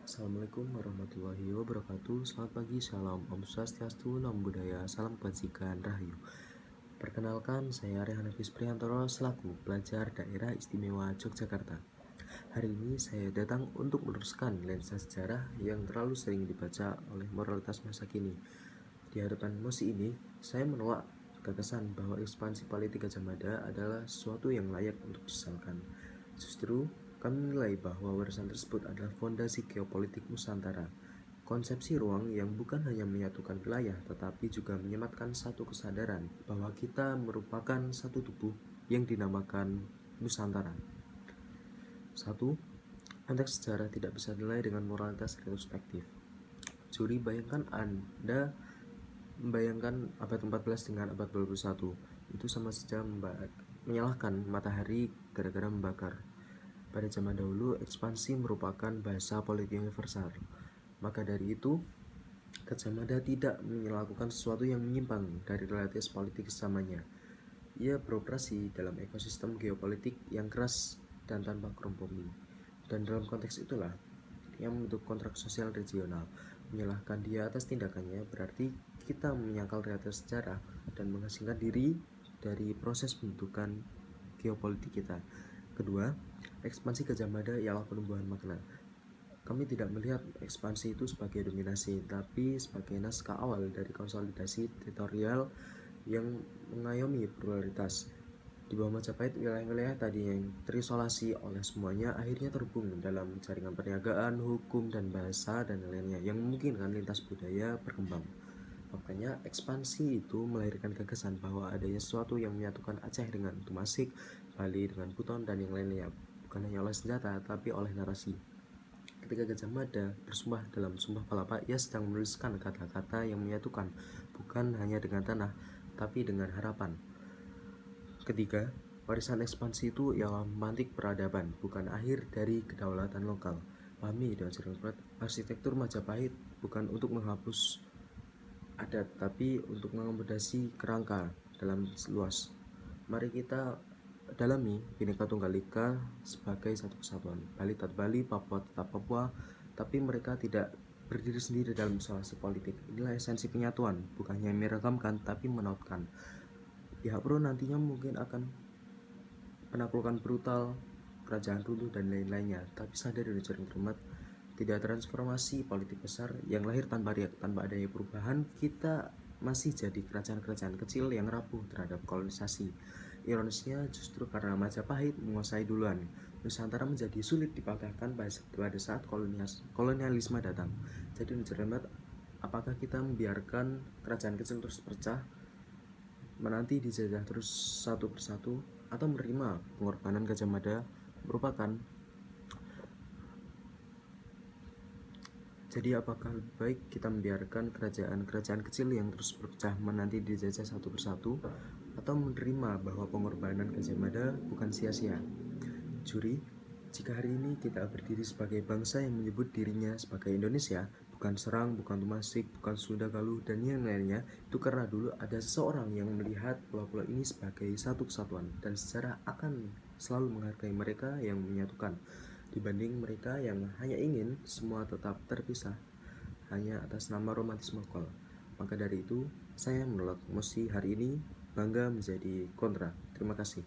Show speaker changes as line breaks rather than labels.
Assalamualaikum warahmatullahi wabarakatuh. Selamat pagi, salam Om Swastiastu, Namo Buddhaya, salam kebajikan, Rahayu. Perkenalkan, saya Rehan Hafiz Priantoro selaku pelajar Daerah Istimewa Yogyakarta. Hari ini saya datang untuk meneruskan lensa sejarah yang terlalu sering dibaca oleh moralitas masa kini. Di hadapan emosi ini, saya menolak gagasan bahwa ekspansi politik Gajah Mada adalah sesuatu yang layak untuk disesalkan. Justru, kami menilai bahwa warisan tersebut adalah fondasi geopolitik Nusantara. Konsepsi ruang yang bukan hanya menyatukan wilayah, tetapi juga menyematkan satu kesadaran bahwa kita merupakan satu tubuh yang dinamakan Nusantara. 1. Konteks sejarah tidak bisa dinilai dengan moralitas retrospektif. Juri, bayangkan Anda membayangkan abad 14 dengan abad 21. Itu sama saja menyalahkan matahari gara-gara membakar. Pada zaman dahulu, ekspansi merupakan bahasa politik universal. Maka dari itu, Gajah Mada tidak melakukan sesuatu yang menyimpang dari realitas politik zamannya. Ia beroperasi dalam ekosistem geopolitik yang keras dan tanpa kompromi. Dan dalam konteks itulah, yang membentuk kontrak sosial regional. Menyalahkan dia atas tindakannya berarti kita menyangkal realitas sejarah dan mengasingkan diri dari proses pembentukan geopolitik kita. Kedua, ekspansi Gajah Mada ialah penumbuhan makna. Kami tidak melihat ekspansi itu sebagai dominasi, tapi sebagai naskah awal dari konsolidasi teritorial yang mengayomi pluralitas. Di bawah Majapahit, wilayah-wilayah tadi yang terisolasi oleh semuanya akhirnya terhubung dalam jaringan perniagaan, hukum, dan bahasa, dan lainnya yang memungkinkan lintas budaya berkembang. Makanya ekspansi itu melahirkan gagasan bahwa adanya sesuatu yang menyatukan Aceh dengan Tumasik, Bali dengan Buton, dan yang lainnya, bukan hanya oleh senjata, tapi oleh narasi. Ketika Gajah Mada bersumpah dalam Sumpah Palapa, ia sedang menuliskan kata-kata yang menyatukan, bukan hanya dengan tanah, tapi dengan harapan. Ketiga, warisan ekspansi itu ialah memantik peradaban, bukan akhir dari kedaulatan lokal. Pahami dengan cermat, arsitektur Majapahit bukan untuk menghapus adat, tapi untuk mengakomodasi kerangka dalam luas. Mari kita dalami Bhinneka Tunggal Ika sebagai satu kesatuan. Bali tetap Bali, Papua tetap Papua, tapi mereka tidak berdiri sendiri dalam isolasi politik. Inilah esensi penyatuan, bukan hanya meragamkan, tapi menautkan. Pihak pro nantinya mungkin akan penaklukan brutal, kerajaan runtuh, dan lain-lainnya. Tapi sadar dari jaring terhormat, tidak transformasi politik besar yang lahir tanpa adanya perubahan, kita masih jadi kerajaan-kerajaan kecil yang rapuh terhadap kolonisasi. Ironisnya, justru karena Majapahit menguasai duluan, Nusantara menjadi sulit dipatahkan pada saat kolonialisme datang. Jadi mencermat, apakah kita membiarkan kerajaan kecil terus pecah, menanti dijajah terus satu persatu, atau menerima pengorbanan Gajah Mada merupakan. Jadi apakah lebih baik kita membiarkan kerajaan-kerajaan kecil yang terus berpecah menanti dijajah satu persatu, atau menerima bahwa pengorbanan Gajah Mada bukan sia-sia? Juri, jika hari ini kita berdiri sebagai bangsa yang menyebut dirinya sebagai Indonesia, bukan Serang, bukan Tumasik, bukan Sunda Galuh, dan yang lainnya, itu karena dulu ada seseorang yang melihat pulau-pulau ini sebagai satu kesatuan, dan sejarah akan selalu menghargai mereka yang menyatukan, dibanding mereka yang hanya ingin semua tetap terpisah hanya atas nama romantisme lokal. Maka dari itu, saya menolak mosi hari ini, bangga menjadi kontra. Terima kasih.